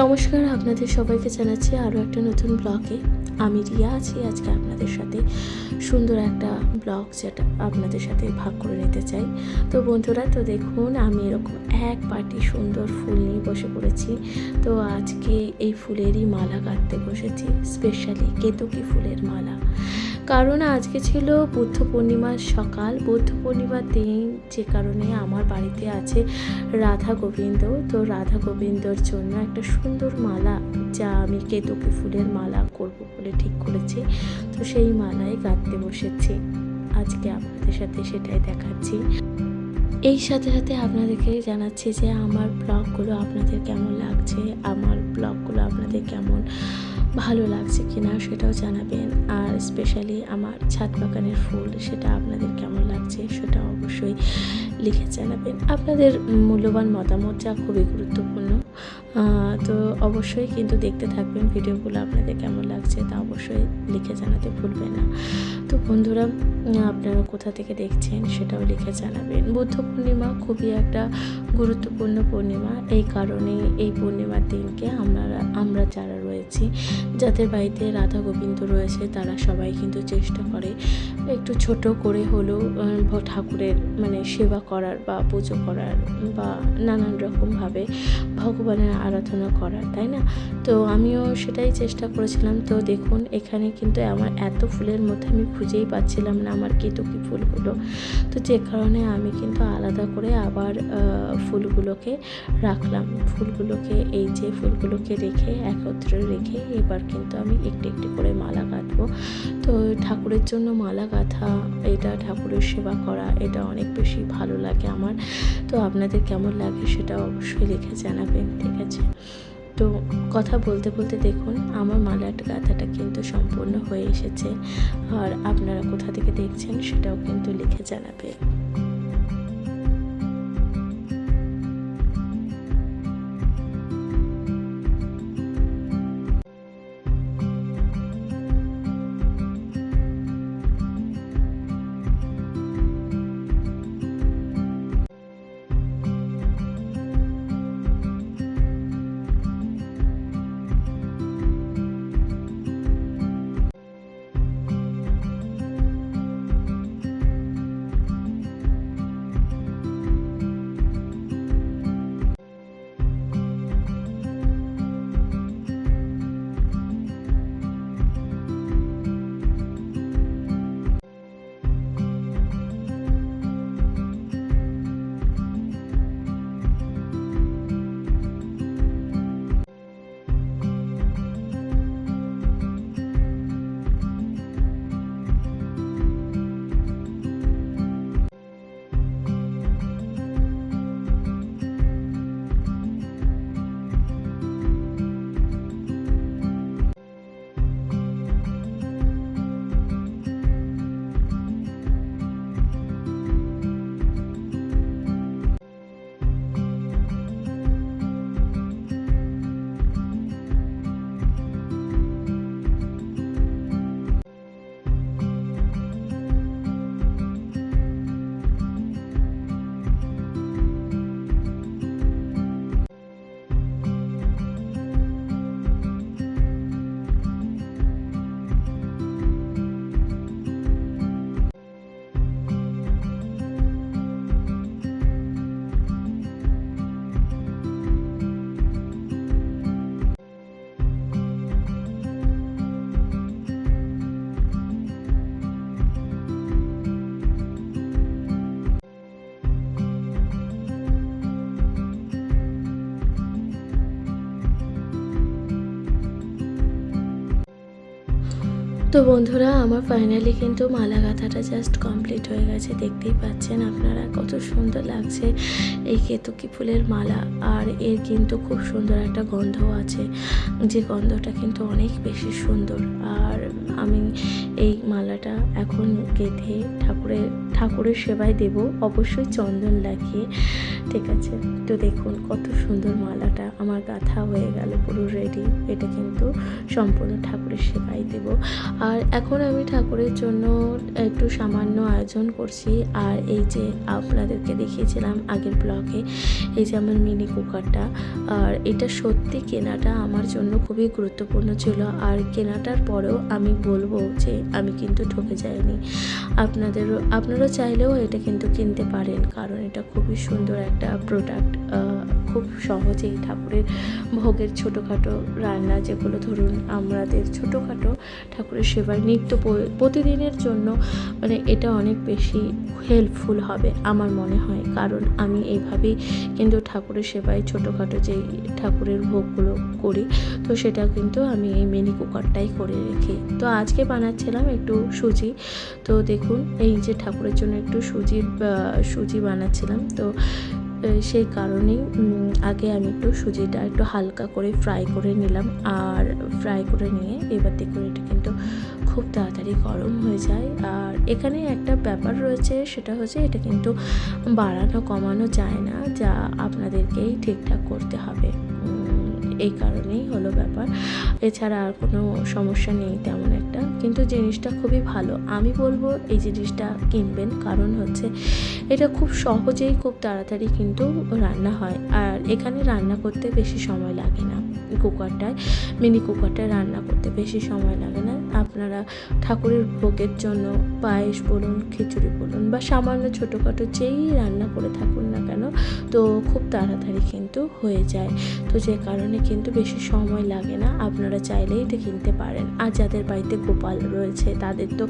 নমস্কার, আপনাদের সবাইকে জানাচ্ছি আরও একটা নতুন ব্লগে। আমি রিয়া আছি আজকে আপনাদের সাথে সুন্দর একটা ব্লগ যেটা আপনাদের সাথে ভাগ করে নিতে চাই। তো বন্ধুরা, তো দেখুন আমি এরকম এক পাটি সুন্দর ফুল নিয়ে বসে পড়েছি। তো আজকে এই ফুলেরই মালা গাঁথতে বসেছি, স্পেশালি কেতকী ফুলের মালা। কারণ আজকে ছিল বুদ্ধ পূর্ণিমার সকাল, বুদ্ধ পূর্ণিমার দিন, যে কারণে আমার বাড়িতে আছে রাধা গোবিন্দ। তো রাধা গোবিন্দর জন্য একটা সুন্দর মালা, যা আমি কেতকী ফুলের মালা করব বলে ঠিক করেছি। তো সেই মালাই গাঁথতে বসেছি, আজকে আপনাদের সাথে সেটাই দেখাচ্ছি। এই সাথে সাথে আপনাদেরকে জানাচ্ছি যে আমার ব্লগগুলো আপনাদের কেমন লাগছে, আমার ব্লগগুলো আপনাদের কেমন ভালো লাগছে কিনা সেটাও জানাবেন। আর স্পেশালি আমার ছাদ বাগানের ফুল, সেটা আপনাদের কেমন লাগছে সেটা অবশ্যই লিখে জানাবেন। আপনাদের মূল্যবান মতামত যা খুবই গুরুত্বপূর্ণ। তো অবশ্যই কিন্তু দেখতে থাকবেন ভিডিওগুলো, আপনাদের কেমন লাগছে তা অবশ্যই লিখে জানাতে ভুলবেন না। তো বন্ধুরা, আপনারা কোথা থেকে দেখছেন সেটাও লিখে জানাবেন। বুদ্ধ পূর্ণিমা খুবই একটা গুরুত্বপূর্ণ পূর্ণিমা, এই কারণে এই পূর্ণিমার দিনকে আমরা যারা রয়েছি, যাদের বাড়িতে রাধা গোবিন্দ রয়েছে, তারা সবাই কিন্তু চেষ্টা করে একটু ছোট করে হলেও ঠাকুরের সেবা করার বা পুজো করার বা নানান রকমভাবে ভগবানের আরাধনা করার, তাই না? তো আমিও সেটাই চেষ্টা করেছিলাম। তো দেখুন, এখানে কিন্তু আমার এত ফুলের মধ্যে আমি খুঁজেই পাচ্ছিলাম না আমার কেতকী ফুলগুলো। তো যে কারণে আমি কিন্তু আলাদা করে আবার ফুলগুলোকে রাখলাম। এই যে ফুলগুলোকে রেখে একত্রে রেখে এবার কিন্তু আমি একটু একটু করে মালা গাঁথবো। তো ঠাকুরের জন্য মালা গাঁথা, এটা ঠাকুরের সেবা করা, এটা অনেক বেশি ভালো লাগে আমার। তো আপনাদের কেমন লাগে সেটা অবশ্যই লিখে জানাবেন, ঠিক আছে? তো কথা বলতে বলতে দেখুন আমার মালাটা গাঁথাটা কিন্তু সম্পূর্ণ হয়ে এসেছে। আর আপনারা কোথা থেকে দেখছেন সেটাও কিন্তু লিখে জানাবেন। তো বন্ধুরা, আমার ফাইনালি কিন্তু মালা গাঁথাটা জাস্ট কমপ্লিট হয়ে গেছে। দেখতেই পাচ্ছেন আপনারা কত সুন্দর লাগছে এই কেতকী ফুলের মালা। আর এর কিন্তু খুব সুন্দর একটা গন্ধ আছে, যে গন্ধটা কিন্তু অনেক বেশি সুন্দর। আর আমি এই মালাটা এখন গেঁথে ঠাকুরের সেবায় দেব, অবশ্যই চন্দন লাগিয়ে, ঠিক আছে? তো দেখুন কত সুন্দর মালাটা আমার গাঁথা হয়ে গেল, পুরো রেডি। এটা কিন্তু সম্পূর্ণ ঠাকুরের সেবায় দেব। আর এখন আমি ঠাকুরের জন্য একটু সামান্য আয়োজন করছি। আর এই যে আপনাদেরকে দেখিয়েছিলাম আগের ব্লগে, এই যে আমার মিনি কুকারটা, আর এটা সত্যি কেনাটা আমার জন্য খুবই গুরুত্বপূর্ণ ছিল। আর কেনাটার পরেও আমি বলবো যে আমি কিন্তু ঠকে যাইনি। আপনারা চাইলেও এটা কিন্তু কিনতে পারেন, কারণ এটা খুবই সুন্দর একটা প্রোডাক্ট। খুব সহজেই ঠাকুরের ভোগের ছোটোখাটো রান্না, যেগুলো ধরুন আমাদের ছোটোখাটো ঠাকুরের সেবার প্রতিদিনের জন্য, মানে এটা অনেক বেশি হেল্পফুল হবে আমার মনে হয়। কারণ আমি এইভাবেই কিন্তু ঠাকুরের সেবায় ছোটোখাটো যেই ঠাকুরের ভোগগুলো করি, তো সেটা কিন্তু আমি এই মিনি কুকারটাই করে রেখি। তো আজকে বানাচ্ছিলাম একটু সুজি। তো দেখুন, এই যে ঠাকুরের জন্য একটু সুজি বানাচ্ছিলাম। তো সেই কারণেই আগে আমি একটু সুজিটা একটু হালকা করে ফ্রাই করে নিলাম। আর ফ্রাই করে নিয়ে এবার দেখুন, এটা কিন্তু খুব তাড়াতাড়ি গরম হয়ে যায়। আর এখানে একটা ব্যাপার রয়েছে, সেটা হচ্ছে এটা কিন্তু বাড়ানো কমানো যায় না, যা আপনাদেরকেই ঠিকঠাক করতে হবে। এই কারণেই হলো ব্যাপার, এছাড়া আর কোনো সমস্যা নেই তেমন একটা। কিন্তু জিনিসটা খুবই ভালো, আমি বলবো এই জিনিসটা কিনবেন। কারণ হচ্ছে এটা খুব সহজেই খুব তাড়াতাড়ি কিন্তু রান্না হয়। আর এখানে রান্না করতে বেশি সময় লাগে না, মিনি কুকারটায় রান্না করতে বেশি সময় লাগে না। আপনারা ঠাকুরের ভোগের জন্য পায়েস বলুন, খিচুড়ি বলুন, বা সামান্য ছোটোখাটো যেই রান্না করে থাকুন না কেন, তো খুব তাড়াতাড়ি কিন্তু হয়ে যায়। তো যে কারণে কিন্তু বেশি সময় লাগে না, আপনারা চাইলেই এটা কিনতে পারেন। আর যাদের বাড়িতে গোপাল রয়েছে তাদের তো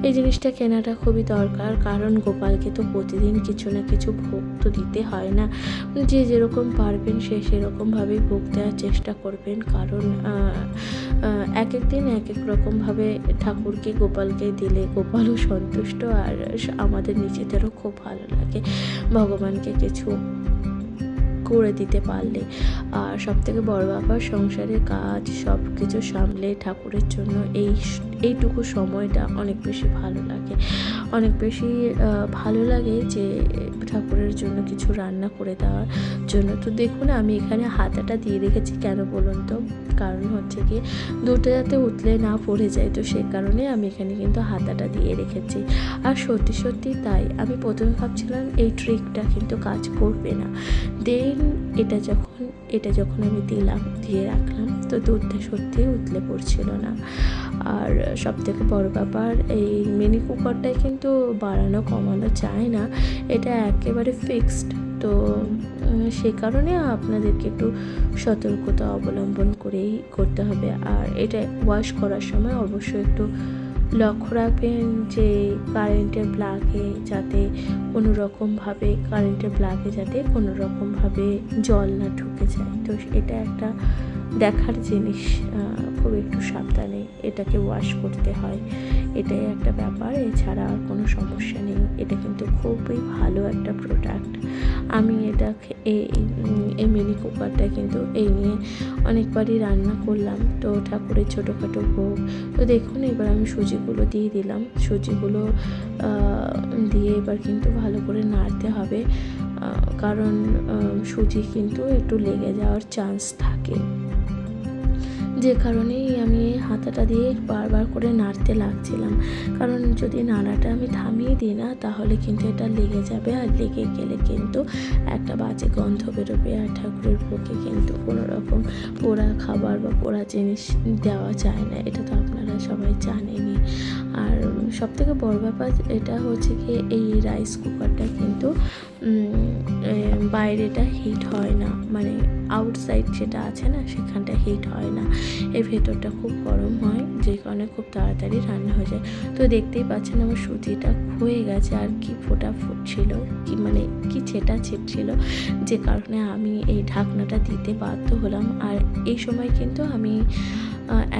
এই জিনিসটা কেনাটা খুবই দরকার, কারণ গোপালকে তো প্রতিদিন কিছু না কিছু ভোগ তো দিতে হয় না। যে যেরকম পারবেন সে সেরকমভাবেই ভোগ দেওয়ার চেষ্টা করবেন। কারণ এক এক দিন এক এক রকমভাবে ঠাকুরকে গোপালকে দিলে গোপালও সন্তুষ্ট, আর আমাদের নিজেদেরও খুব ভালো লাগে ভগবানকে কিছু করে দিতে পারলে। আর সবথেকে বড় ব্যাপার, সংসারের কাজ সব কিছু সামলে ঠাকুরের জন্য এইটুকু সময়টা অনেক বেশি ভালো লাগে যে ঠাকুরের জন্য কিছু রান্না করে দেওয়ার জন্য। তো দেখুন, আমি এখানে হাতাটা দিয়ে রেখেছি, কেন বলুন তো? কারণ হচ্ছে কি, দুটো যাতে উতলে না পড়ে যায়, তো সেই কারণে আমি এখানে কিন্তু হাতাটা দিয়ে রেখেছি। আর সত্যি তাই, আমি প্রথমে ভাবছিলাম এই ট্রিকটা কিন্তু কাজ করবে না। দেন এটা যখন আমি দিয়ে রাখলাম, তো দুধটা সত্যিই উতলে পড়ছিল না। আর সবথেকে বড় ব্যাপার, এই মিনি কুকারটায় কিন্তু বাড়ানো কমানো যায় না, এটা একেবারে ফিক্সড। তো সে কারণে আপনাদেরকে একটু সতর্কতা অবলম্বন করেই করতে হবে। আর এটা ওয়াশ করার সময় অবশ্যই একটু লক্ষ্য রাখবেন যে কারেন্টের প্লাগে যাতে কোনো রকমভাবে জল না ঢুকে যায়। তো এটা একটা দেখার জিনিস, খুব একটু সাবধানে এটাকে ওয়াশ করতে হয়, এটাই একটা ব্যাপার। এছাড়া আর কোনো সমস্যা নেই। এটা কিন্তু খুবই ভালো একটা প্রোডাক্ট। আমি এই মিনি কুকারটা কিন্তু এই নিয়ে অনেকবারই রান্না করলাম। তো ঠাকুরের ছোটোখাটো ভোগ, তো দেখুন এবার আমি সুজিগুলো দিয়ে দিলাম। সুজিগুলো দিয়ে এবার কিন্তু ভালো করে নাড়তে হবে, কারণ সুজি কিন্তু একটু লেগে যাওয়ার চান্স থাকে। যে কারণেই আমি হাতাটা দিয়ে বারবার করে নাড়তে লাগছিলাম, কারণ যদি নাড়াটা আমি থামিয়ে দিই না, তাহলে কিন্তু এটা লেগে যাবে। আর লেগে গেলে কিন্তু একটা বাজে গন্ধ বেরোবে। আর ঠাকুরের ভোগে কিন্তু কোনো রকম পোড়া খাবার বা পোড়া জিনিস দেওয়া যায় না, এটা তো আপনারা সবাই জানেনই। আর সবথেকে বড় ব্যাপার এটা হচ্ছে কি, এই রাইস কুকারটা কিন্তু বাইরেটা হিট হয় না, মানে আউটসাইড যেটা আছে না, সেখানটা হিট হয় না, এর ভেতরটা খুব গরম হয়, যে কারণে খুব তাড়াতাড়ি রান্না হয়ে যায়। তো দেখতেই পাচ্ছেন আমার সুজিটা হয়ে গেছে, আর কি ফোটা ফুটছিল, কি ছিটছিল, যে কারণে আমি এই ঢাকনাটা দিতে বাধ্য হলাম। আর এই সময় কিন্তু আমি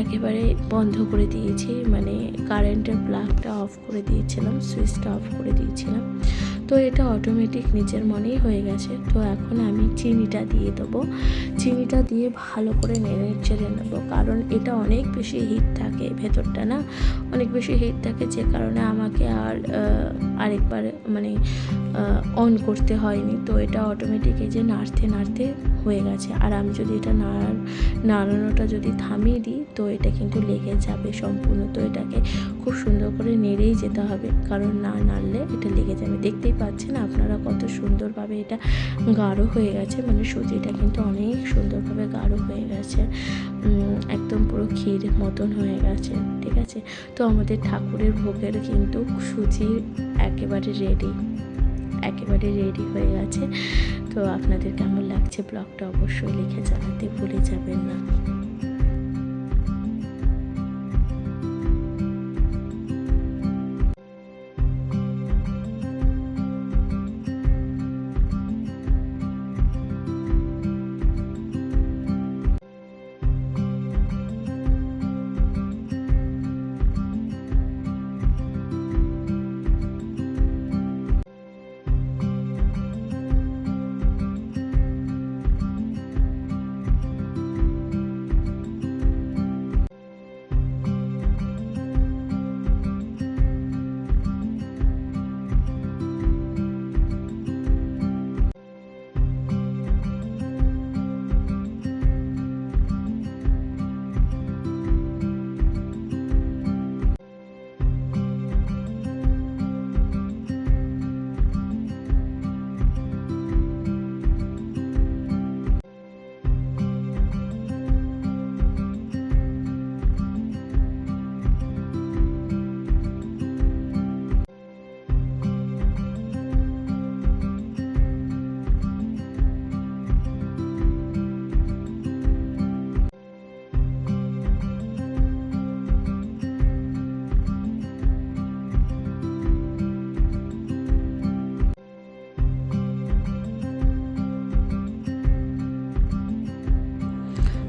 একেবারে বন্ধ করে দিয়েছি, মানে কারেন্টের প্লাগটা অফ করে দিয়েছিলাম, সুইচটা অফ করে দিয়েছিলাম। তো এটা অটোমেটিক নিচের মনেই হয়ে গেছে। তো এখন আমি চিনিটা দিয়ে দেবো, চিনিটা দিয়ে ভালো করে নেড়ে চেড়ে নেবো, কারণ এটা অনেক বেশি হিট থাকে, ভেতরটা না অনেক বেশি হিট থাকে, যে কারণে আমাকে আরেকবার মানে অন করতে হয়নি। তো এটা অটোমেটিক এই যে নাড়তে নাড়তে হয়ে গেছে। আর আমি যদি এটা নাড়ানোটা যদি থামিয়ে দিই তো এটা কিন্তু লেগে যাবে সম্পূর্ণ। তো এটাকে খুব সুন্দর করে নেড়েই যেতে হবে, কারণ না নাড়লে এটা লেগে যাবে। দেখতেই পাচ্ছেন আপনারা কত সুন্দরভাবে এটা গাঢ় হয়ে গেছে, মানে সুজিটা কিন্তু অনেক সুন্দরভাবে গাঢ় হয়ে গেছে, একদম পুরো ক্ষীর মতন হয়ে গেছে। ঠিক আছে, তো আমাদের ঠাকুরের ভোগের কিন্তু সুজি একেবারে রেডি হয়ে গেছে। তো আপনাদের কেমন লাগছে ব্লগটা অবশ্যই লিখে জানাতে ভুলে যাবেন না।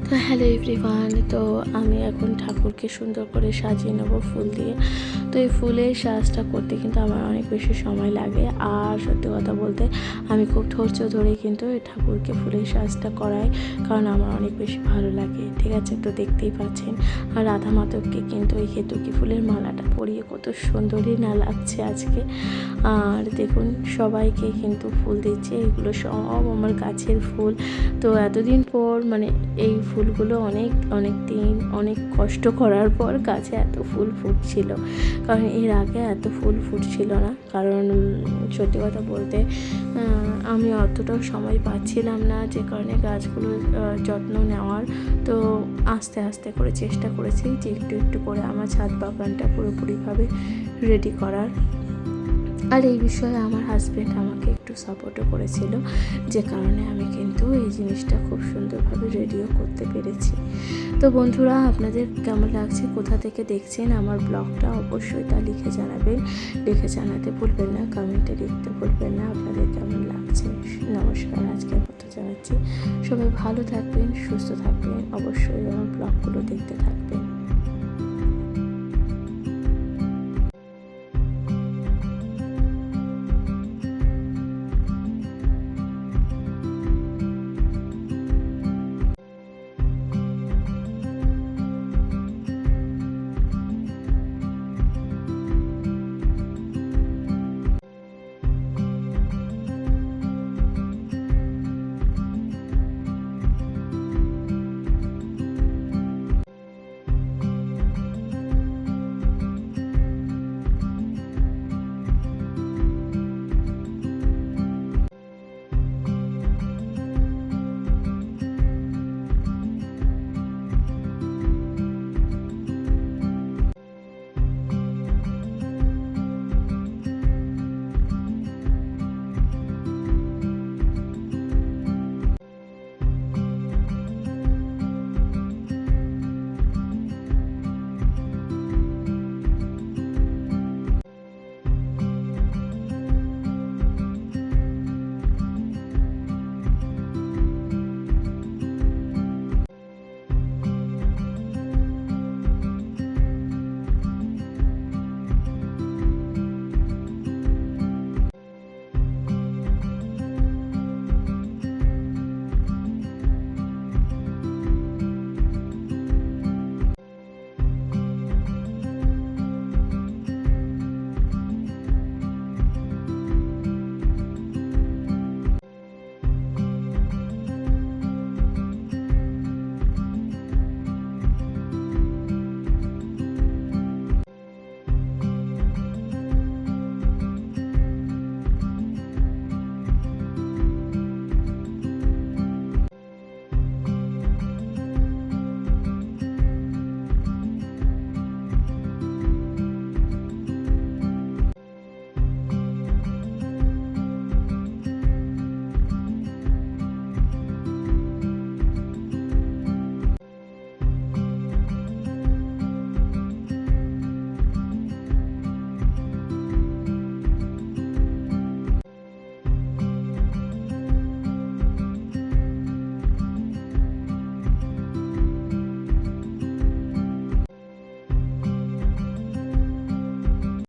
তো হ্যালো এভরিওয়ান, তো আমি এখন ঠাকুরকে সুন্দর করে সাজিয়ে নেব ফুল দিয়ে। তো এই ফুলের সাজটা করতে কিন্তু আমার অনেক বেশি সময় লাগে, আর সত্যি কথা বলতে আমি খুব ধৈর্য ধরে কিন্তু এই ঠাকুরকে ফুলের সাজটা করাই, কারণ আমার অনেক বেশি ভালো লাগে। ঠিক আছে, তো দেখতেই পাচ্ছেন আর রাধা মাধবকে কিন্তু এই কেতকী ফুলের মালাটা পরিয়ে কত সুন্দরই না লাগছে আজকে। আর দেখুন সবাইকে কিন্তু ফুল দিচ্ছে, এগুলো সব আমার গাছের ফুল। তো এতদিন পর মানে এই ফুলগুলো অনেক কষ্ট করার পর গাছে এত ফুল ফুটছিল, কারণ এর আগে এত ফুল ফুটছিল না। কারণ সত্যি কথা বলতে আমি অতটাও সময় পাচ্ছিলাম না, যে কারণে গাছগুলো যত্ন নেওয়ার। তো আস্তে আস্তে করে চেষ্টা করেছি যে একটু একটু করে আমার ছাদ বাগানটা পুরোপুরিভাবে রেডি করার। আর এই বিষয়ে আমার হাজব্যান্ড আমাকে একটু সাপোর্টও করেছিল, যে কারণে আমি কিন্তু এই জিনিসটা খুব সুন্দরভাবে রেডিও করতে পেরেছি। তো বন্ধুরা, আপনাদের কেমন লাগছে, কোথা থেকে দেখছেন আমার ব্লগটা অবশ্যই তা লিখে জানাবেন। লিখে জানাতে ভুলবেন না, কমেন্টে লিখতে ভুলবেন না আপনাদের কেমন লাগছে। নমস্কার, আজকের মতো জানাচ্ছি। সবাই ভালো থাকবেন, সুস্থ থাকবেন, অবশ্যই আমার ব্লগগুলো দেখতে থাকবেন।